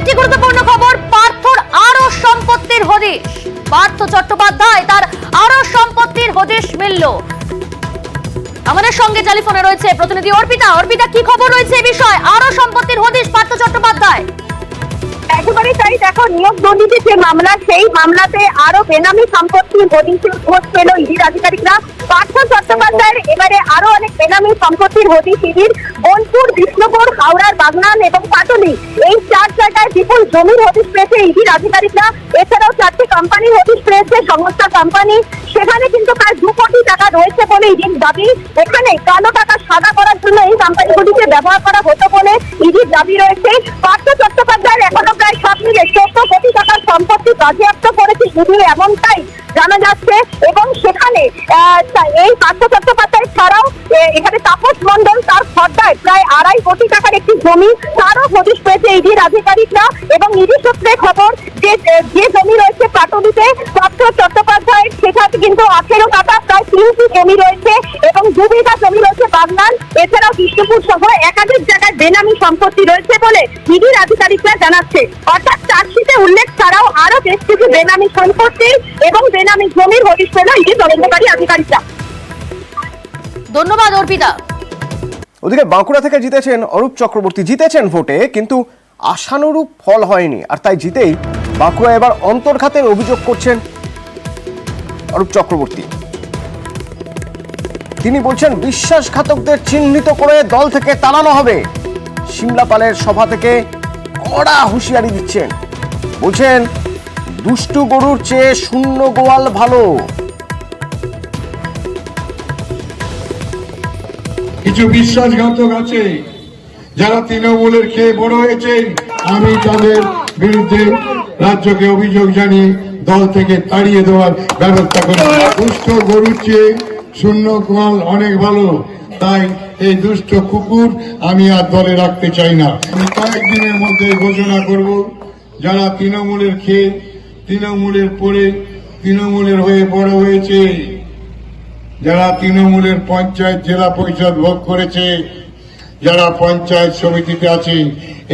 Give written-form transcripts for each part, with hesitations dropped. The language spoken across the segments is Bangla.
একটি গুরুত্বপূর্ণ খবর, পার্থর আরো সম্পত্তির হদিশ। পার্থ চট্টোপাধ্যায় তার আরো সম্পত্তির হদিশ মিলল। আমাদের সঙ্গে টেলিফোনে রয়েছে প্রতিনিধি অর্পিতা। অর্পিতা, কি খবর রয়েছে এই বিষয়ে? আরো সম্পত্তির হদিশ পার্থ চট্টোপাধ্যায়। একেবারে তাই, দেখো, নিয়োগ দুর্নীতির যে মামলা, সেই মামলাতে আরো বেনামি সম্পত্তির হদিশের খোঁজ পেল ইডির আধিকারিকরা। পার্থ চট্টোপাধ্যায়ের এবারে আরো অনেক বেনামি সম্পত্তির হদিশ ইডির। বোলপুর, বিষ্ণুপুর, হাওড়ার বাগনান এবং পাটুলি, এই 4 জায়গায় বিপুল জমির হদিশ পেয়েছে ইডির আধিকারিকরা। এছাড়াও 4টি কোম্পানির হদিশ পেয়েছে, সংস্থা কোম্পানি। সেখানে কিন্তু প্রায় 2 কোটি টাকা রয়েছে বলে ইডির দাবি। এখানে কালো টাকা সাদা করার জন্য এই কোম্পানিগুলিকে ব্যবহার করা হতো বলে ইডির দাবি রয়েছে। পার্থ চট্টোপাধ্যায়ের এখনো প্রায় সব মিলে 14 কোটি টাকার সম্পত্তি বাজেয়াপ্ত করেছে ইডি, এমনটাই জানা যাচ্ছে। এবং সেখানে এই পার্থ চট্টোপাধ্যায় ছাড়াও এখানে তাপস মণ্ডল, তার খদ্দায় প্রায় 2.5 কোটি টাকার একটি জমি, তারও হদিশ পেয়েছে ইডির আধিকারিকরা। এবং ইডি সূত্রে খবর যে জমি রয়েছে পাটুলিতে পার্থ চট্টোপাধ্যায়ের, সেখানে কিন্তু 18 কাঠা প্রায় 3টি জমি রয়েছে এবং 2 বিঘা জমি রয়েছে বাগনান। এছাড়াও বিষ্ণুপুর সহ একাধিক জায়গায় বেনামি সম্পত্তি রয়েছে বলে ইডির আধিকারিকরা জানাচ্ছে। অর্থাৎ চার্জশিটে উল্লেখ ছাড়াও আরো বেশ কিছু বেনামি সম্পত্তি এবং বেনামি জমির হদিশ পেল ইডির তদন্তকারী আধিকারিকরা। ধন্যবাদ অর্পিতা। ওদিকে বাঁকুড়া থেকে জিতেছেন অরূপ চক্রবর্তী, জিতেছেন ভোটে, কিন্তু আশানুরূপ ফল হয়নি। আর তাই জিতেই বাঁকুড়া এবার অন্তর্ঘাতের অভিযোগ করছেন অরূপ চক্রবর্তী। তিনি বলছেন বিশ্বাসঘাতকদের চিহ্নিত করে দল থেকে তাড়ানো হবে। সিমলাপালের সভা থেকে কড়া হুঁশিয়ারি দিচ্ছেন, বলছেন দুষ্টু গরুর চেয়ে শূন্য গোয়াল ভালো। কিছু বিশ্বাসঘাতক আছে যারা তৃণমূলের খেয়ে বড় হয়েছে, আমি তাদের বিরুদ্ধে রাজ্যকে অভিযোগ জানিয়ে দল থেকে তাড়িয়ে দেওয়ার ব্যবস্থা করি। দুষ্ট গরুর চেয়ে শূন্য গোয়াল অনেক ভালো, তাই এই দুষ্ট কুকুর আমি আর দলে রাখতে চাই না। আমি কয়েকদিনের মধ্যে ঘোষণা করব, যারা তৃণমূলের খেয়ে, তৃণমূলের পরে, তৃণমূলের হয়ে বড় হয়েছে, যারা তৃণমূলের পঞ্চায়েত, জেলা পরিষদ ভোগ করেছে, যারা পঞ্চায়েত সমিতিতে আছে,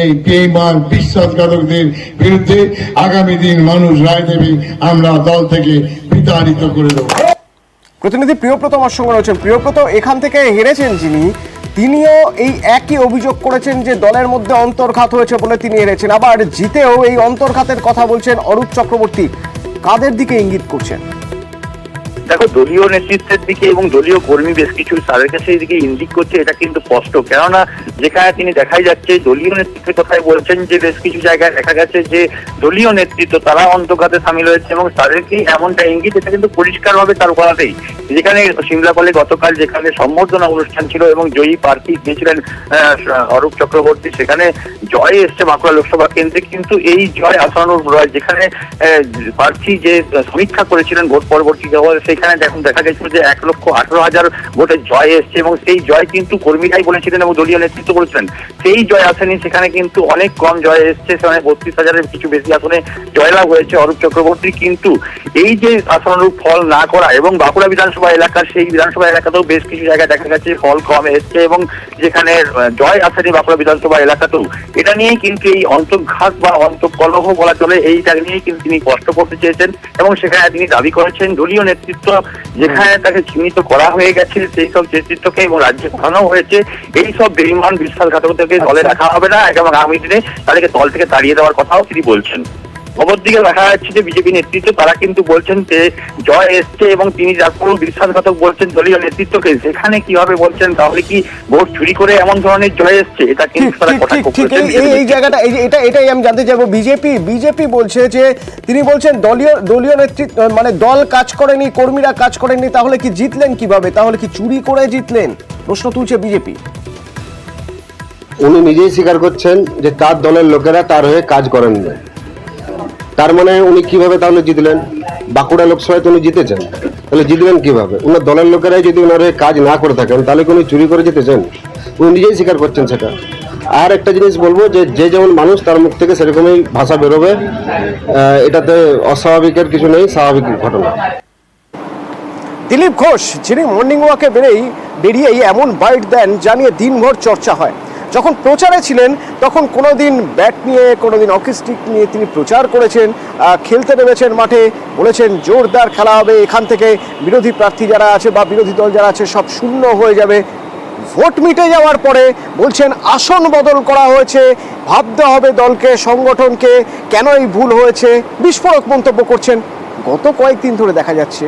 এই বেঈমান বিশ্বাসঘাতকদের বিরুদ্ধে আগামী দিন মানুষ রায় দেবে। আমরা দল থেকে বিতাড়িত করে দেব। প্রতিনিধি প্রিয়ব্রত আমার সঙ্গে রয়েছেন। প্রিয়ব্রত, এখান থেকে হেরেছেন যিনি, তিনিও এই একই অভিযোগ করেছেন যে দলের মধ্যে অন্তর্ঘাত হয়েছে বলে তিনি হেরেছেন। আবার জিতেও এই অন্তর্ঘাতের কথা বলছেন অরূপ চক্রবর্তী। কাদের দিকে ইঙ্গিত করছেন? দেখো, দলীয় নেতৃত্বের দিকে এবং দলীয় কর্মী বেশ কিছু তাদের কাছে এদিকে ইঙ্গিত করছে, এটা কিন্তু স্পষ্ট। কেননা যেখানে তিনি দেখাই যাচ্ছে দলীয় নেতৃত্বের কথাই বলছেন, যে বেশ কিছু জায়গায় দেখা গেছে যে দলীয় নেতৃত্ব তারা অন্তর্ঘাতে সামিল হয়েছে এবং তাদেরকে এমনটা ইঙ্গিত, এটা কিন্তু পরিষ্কারভাবে তার করাতেই। যেখানে সিমলাপালে গতকাল যেখানে সম্বর্ধনা অনুষ্ঠান ছিল এবং জয়ী প্রার্থী গিয়েছিলেন অরূপ চক্রবর্তী, সেখানে জয় এসছে বাঁকুড়া লোকসভা কেন্দ্রে, কিন্তু এই জয় আসানুর নয়। যেখানে প্রার্থী যে সমীক্ষা করেছিলেন ভোট পরবর্তী, সেখানে এখন দেখা গেছিল যে 1,18,000 ভোটের জয় এসছে এবং সেই জয় কিন্তু কর্মীরাই বলেছিলেন এবং দলীয় নেতৃত্ব বলেছিলেন সেই জয় আসেনি। সেখানে কিন্তু অনেক কম জয় এসছে, সেখানে 32,000-এর কিছু বেশি আসনে জয়লাভ হয়েছে অরূপ চক্রবর্তী। কিন্তু এই যে আশানুরূপ ফল না করা এবং বাঁকুড়া বিধানসভা এলাকার, সেই বিধানসভা এলাকাতেও বেশ কিছু জায়গায় দেখা গেছে ফল কম এসছে এবং যেখানে জয় আসেনি বাঁকুড়া বিধানসভা এলাকাতেও, এটা নিয়েই কিন্তু এই অন্তর্ঘাত বা অন্তঃকলহ বলা চলে, এইটা নিয়েই কিন্তু তিনি কষ্ট করতে চেয়েছেন এবং সেখানে তিনি দাবি করেছেন দলীয় নেতৃত্ব যেখানে তাকে চিহ্নিত করা হয়ে গেছে সেই সব নেতৃত্বকে এবং রাজ্যে পাঠানো হয়েছে, এই সব বেঈমান বিশ্বাসঘাতকদেরকে দলে রাখা হবে না এবং আগামী দিনে তাদেরকে দল থেকে তাড়িয়ে দেওয়ার কথাও তিনি বলছেন। অপরদিকে দেখা যাচ্ছে যে বিজেপি নেতৃত্ব তারা কিন্তু বলছেন যে জয় এসছে এবং তিনি যার কোনো বিশ্বাসঘাতক বলছেন দলীয় নেতৃত্বকে, সেখানে কিভাবে বলছেন, তাহলে কি ভোট চুরি করে এমন ধরনের জয় এসছে? এটা কিন্তু এই জায়গাটা, এটাই আমি জানতে চাইবো। বিজেপি বলছে যে তিনি বলছেন দলীয় নেতৃত্ব মানে দল কাজ করেনি, কর্মীরা কাজ করেনি, তাহলে কি জিতলেন কিভাবে? তাহলে কি চুরি করে জিতলেন? প্রশ্ন তুলছে বিজেপি। উনি নিজেই স্বীকার করছেন যে তার দলের লোকেরা তার হয়ে কাজ করেননি। তার মানে উনি কিভাবে তাহলে জিতলেন? বাঁকুড়া লোকসভায় তো উনি জিতেছেন, তাহলে জিতলেন কিভাবে? উনার দলের লোকেরাই যদি ওনার হয়ে কাজ না করে থাকেন, তাহলে কি উনি চুরি করে জিতেছেন? উনি নিজেই স্বীকার করছেন সেটা। আর একটা জিনিস বলবো, যে যেমন মানুষ তার মুখ থেকে সেরকমই ভাষা বেরোবে, এটাতে অস্বাভাবিকের কিছু নেই, স্বাভাবিক ঘটনা। দিলীপ ঘোষ, যিনি মর্নিং ওয়াকে বেরিয়েই এমন বাইট দেন যা নিয়ে দিনভর চর্চা হয়। যখন প্রচারে ছিলেন তখন কোনোদিন ব্যাট নিয়ে কোনোদিন হকি স্টিক নিয়ে তিনি প্রচার করেছেন, খেলতে নেমেছেন মাঠে, বলেছেন জোরদার খেলা হবে, এখান থেকে বিরোধী প্রার্থী যারা আছে বা বিরোধী দল যারা আছে সব শূন্য হয়ে যাবে। ভোট মিটে যাওয়ার পরে বলছেন আসন বদল করা হয়েছে, ভাবতে হবে দলকে, সংগঠনকে, কেন এই ভুল হয়েছে, বিস্ফোরক মন্তব্য করছেন। গত কয়েকদিন ধরে দেখা যাচ্ছে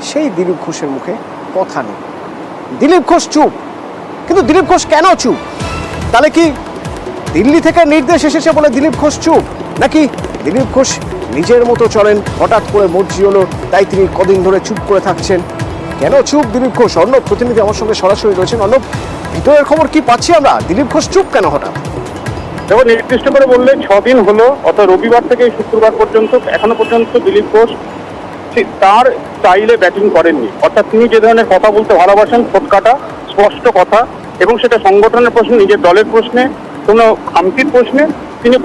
সেই দিলীপ ঘোষের মুখে কথা নেই, দিলীপ ঘোষ চুপ। কিন্তু দিলীপ ঘোষ কেন চুপ? তাহলে কি দিল্লি থেকে নির্দেশ এসেছে বলে দিলীপ ঘোষ চুপ, নাকি দিলীপ ঘোষ নিজের মতো চলেন, হঠাৎ করে মর্জি হলো তাই তিনি কদিন ধরে চুপ করে থাকছেন? কেন চুপ দিলীপ ঘোষ? অর্ণব প্রতিনিধি আমার সঙ্গে সরাসরি রয়েছেন। অর্ণব, ভিতরের খবর কি পাচ্ছি আমরা? দিলীপ ঘোষ চুপ কেন হঠাৎ? দেখো, নির্দিষ্ট করে বললে 6 দিন হলো, অর্থাৎ রবিবার থেকে শুক্রবার পর্যন্ত এখনো পর্যন্ত দিলীপ ঘোষ তার স্টাইলে ব্যাটিং করেননি। অর্থাৎ তিনি যে ধরনের কথা বলতে ভালোবাসেন, ঠোঁটকাটা স্পষ্ট কথা, এবং সেটা সংগঠনের প্রশ্নে, নিজের দলের প্রশ্নে, কোনো খামতির প্রশ্নে তিনি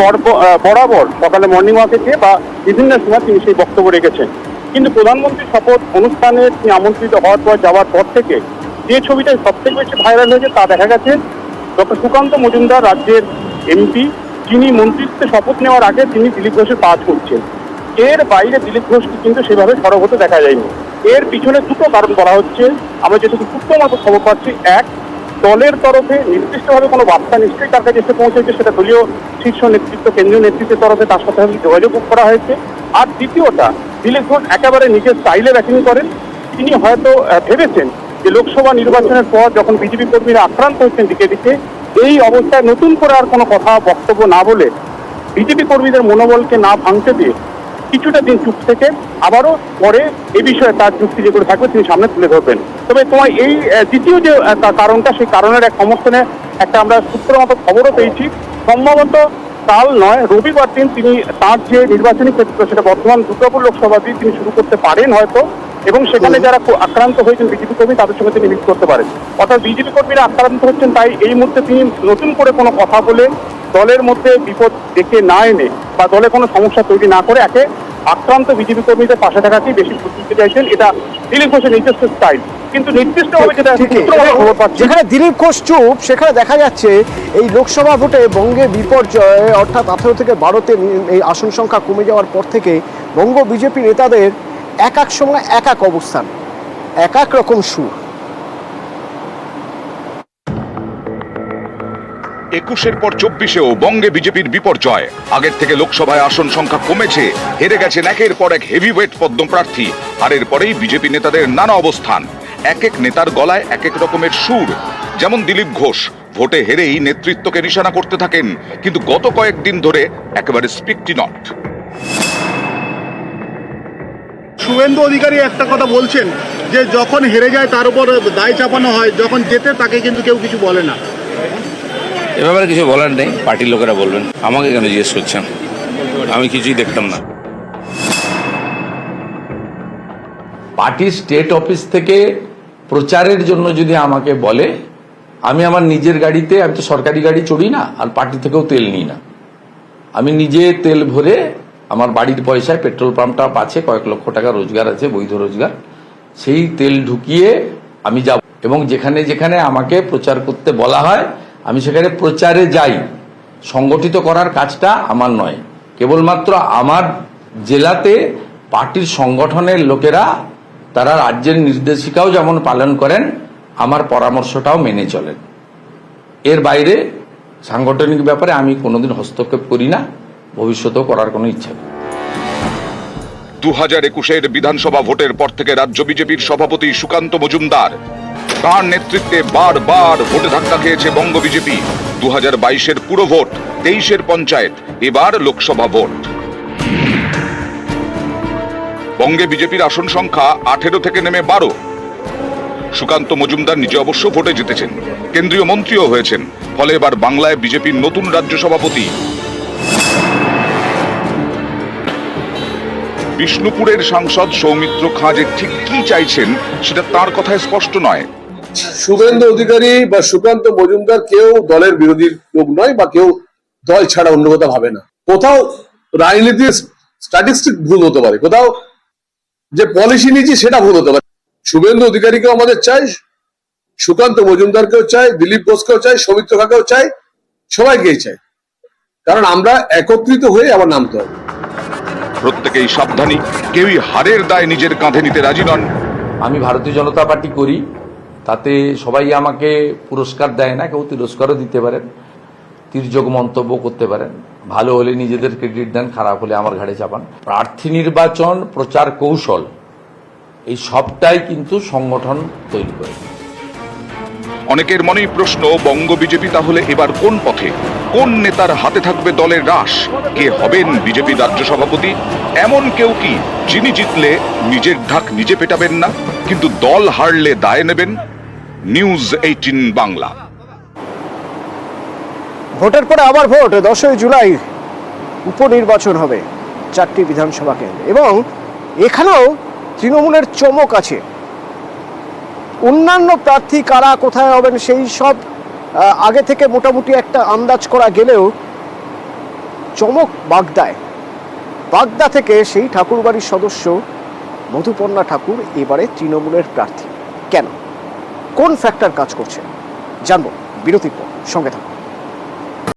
বরাবর সকালে মর্নিং ওয়াকে গিয়ে বা বিভিন্ন সময় তিনি সেই বক্তব্য রেখেছেন। কিন্তু প্রধানমন্ত্রী শপথ অনুষ্ঠানে তিনি আমন্ত্রিত হওয়ার পর যাওয়ার পর থেকে যে ছবিটা সবথেকে বেশি ভাইরাল হয়েছে তা দেখা গেছে ডক্টর সুকান্ত মজুমদার, রাজ্যের এমপি, যিনি মন্ত্রিত্বে শপথ নেওয়ার আগে তিনি দিলীপ ঘোষের পা ছুঁড়ছেন। এর বাইরে দিলীপ ঘোষকে কিন্তু সেভাবে সরব হতে দেখা যায়নি। এর পিছনে দুটো কারণ বলা হচ্ছে, আমরা যেটুকু সূত্র মতো খবর পাচ্ছি। এক, দলের তরফে নির্দিষ্টভাবে কোনো বার্তা নিশ্চয়ই তার কাছে এসে পৌঁছেছে, সেটা দলীয় শীর্ষ নেতৃত্ব, কেন্দ্রীয় নেতৃত্বের তরফে তার সাথে যোগাযোগ করা হয়েছে। আর দ্বিতীয়টা, দিলীপ ঘোষ একেবারে নিজের স্টাইলে ব্যাটিং করেন। তিনি হয়তো ভেবেছেন যে লোকসভা নির্বাচনের পর যখন বিজেপি কর্মীরা আক্রান্ত হচ্ছেন দিকে দিকে, এই অবস্থায় নতুন করে আর কোনো কথা বক্তব্য না বলে, বিজেপি কর্মীদের মনোবলকে না ভাঙতে দিয়ে কিছুটা দিন চুপ থেকে আবারও পরে এ বিষয়ে তার যুক্তি যেগুলো থাকবে তিনি সামনে তুলে ধরবেন। তবে তোমার এই দ্বিতীয় যে কারণটা, সেই কারণের এক সমর্থনে একটা আমরা সূত্র মতো খবরও পেয়েছি। সম্ভবত কাল নয়, রবিবার দিন তিনি তার যে নির্বাচনী ক্ষেত্র, সেটা বর্ধমান দুর্গাপুর লোকসভা দিয়ে তিনি শুরু করতে পারেন হয়তো, এবং সেখানে যারা আক্রান্ত হয়েছেন বিজেপি কর্মী তাদের সঙ্গে তিনি মিট করতে পারেন। অর্থাৎ বিজেপি কর্মীরা আক্রান্ত হচ্ছেন, তাই এই মুহূর্তে তিনি নতুন করে কোনো কথা বলে দলের মধ্যে বিপদ ডেকে না এনে বা দলে কোনো সমস্যা তৈরি না করে একে আক্রান্ত বিজেপি কর্মীদের পাশে থাকাকেই বেশি দিতে চাইছেন। এটা দিলীপ ঘোষের নিজস্ব স্টাইল। কিন্তু নির্দিষ্টভাবে যেটা খবর পাচ্ছি, যেখানে দিলীপ ঘোষ চুপ, সেখানে দেখা যাচ্ছে এই লোকসভা ভোটে বঙ্গে বিপর্যয়, অর্থাৎ 18 থেকে 12তে এই আসন সংখ্যা কমে যাওয়ার পর থেকে বঙ্গ বিজেপি নেতাদের এক এক সময় এক এক অবস্থান, এক এক রকম সুর। 21-এর পর 24-এও বঙ্গে বিজেপির বিপর্যয়। আগের থেকে লোকসভায় আসন সংখ্যা কমেছে, হেরে গেছেন একের পর এক হেভিওয়েট পদ্মপ্রার্থী। আর এরপরেই বিজেপি নেতাদের নানা অবস্থান, এক এক নেতার গলায় এক এক রকমের সুর। যেমন দিলীপ ঘোষ ভোটে হেরেই নেতৃত্বকে নিশানা করতে থাকেন, কিন্তু গত কয়েকদিন ধরে একেবারে স্পিকটি নট। শুভেন্দু অধিকারী একটা কথা বলছেন যে যখন হেরে যায় তার উপর দায় চাপানো হয়, যখন জেতে তাকে কিন্তু কেউ কিছু বলে না। এ ব্যাপারে কিছু বলার নেই, পার্টির লোকেরা বলবেন, আমাকে কেন জিজ্ঞেস করছেন? আমি কিছুই দেখতাম না। পার্টির স্টেট অফিস থেকে প্রচারের জন্য যদি আমাকে বলে, আমি আমার নিজের গাড়িতে, আমি তো সরকারি গাড়ি চড়ি না, আর পার্টি থেকেও তেল নিই না। আমি নিজে তেল ভরে আমার বাড়ির পয়সায়, পেট্রোল পাম্পটা আছে, কয়েক লক্ষ টাকা রোজগার আছে, বৈধ রোজগার, সেই তেল ঢুকিয়ে আমি যাব। এবং যেখানে যেখানে আমাকে প্রচার করতে বলা হয় আমি সেখানে প্রচারে যাই। সংগঠিত করার কাজটা আমার নয়, কেবলমাত্র আমার জেলাতে পার্টির সংগঠনের লোকেরা তারা রাজ্যের নির্দেশিকাও যেমন পালন করেন, আমার পরামর্শটাও মেনে চলেন। এর বাইরে সাংগঠনিক ব্যাপারে আমি কোনোদিন হস্তক্ষেপ করি না, ভবিষ্যতেও করার কোনো ইচ্ছা নেই। 2021-এর বিধানসভা ভোটের পর থেকে রাজ্য বিজেপির সভাপতি সুকান্ত মজুমদার, তার নেতৃত্বে বারবার ভোটে ধাক্কা খেয়েছে বঙ্গ বিজেপি। 2022-এর পুরো ভোট, 23-এর পঞ্চায়েত, এবার লোকসভা ভোট। বঙ্গে বিজেপির আসন সংখ্যা 18 থেকে নেমে 12। সুকান্ত মজুমদার নিজে অবশ্য ভোটে জিতেছেন, কেন্দ্রীয় মন্ত্রীও হয়েছেন, ফলে এবার বাংলায় বিজেপির নতুন রাজ্য সভাপতি। বিষ্ণুপুরের সাংসদ সৌমিত্র খাঁ যে ঠিক কি চাইছেন সেটা তার কথায় স্পষ্ট নয়। শুভেন্দু অধিকারী বা সুকান্ত মজুমদার কেউ দলের বিরোধী লোক নয়, বা কেউ দল ছাড়া অন্য কথা ভাবে না। কোথাও রাজনীতির স্ট্যাটিস্টিক ভুল হতে পারে, কোথাও যে পলিসি নিয়েছি সেটা ভুল হতে পারে। শুভেন্দু অধিকারীকেও আমাদের চাই, সুকান্ত মজুমদারকেও চাই, দিলীপ ঘোষকেও চাই, সৌমিত্র খাঁকেও চাই, সবাইকেই চাই, কারণ আমরা একত্রিত হয়ে আবার নামতে হবে। প্রত্যেকেই সাবধানী, কেউই হারের দায় নিজের কাঁধে নিতে রাজি নন। আমি ভারতীয় জনতা পার্টি করি, তাতে সবাই আমাকে পুরস্কার দেয় না, কেউ তিরস্কারও দিতে পারেন, তির্যক মন্তব্য করতে পারেন। ভালো হলে নিজেদের ক্রেডিট দেন, খারাপ হলে আমার ঘাড়ে চাপান। প্রার্থী নির্বাচন, প্রচার কৌশল, এই সবটাই কিন্তু সংগঠন তৈরি করে। অনেকের মনেই প্রশ্ন, বঙ্গ বিজেপি তাহলে এবার কোন পথে? কোন নেতার হাতে থাকবে দলের রাশ? কে হবেন বিজেপি রাজ্য সভাপতি? এমন কেউ কি যিনি জিতলে নিজের ঢাক নিজে পেটাবেন না, কিন্তু দল হারলে দায় নেবেন? নিউজ 18 বাংলা। ভোটের পরে আবার ভোট, 10ই জুলাই উপনির্বাচন হবে 4টি বিধানসভা কেন্দ্রে, এবং এখানেও তৃণমূলের চমক আছে। অন্যান্য প্রার্থী কারা কোথায় হবেন সেই সব আগে থেকে মোটামুটি একটা আন্দাজ করা গেলেও চমক বাগদা থেকে সেই ঠাকুরবাড়ির সদস্য মধুপর্ণা ঠাকুর এবারে তৃণমূলের প্রার্থী। কেন, কোন ফ্যাক্টর কাজ করছে জানবো বিরতির পর, সঙ্গে থাকুন।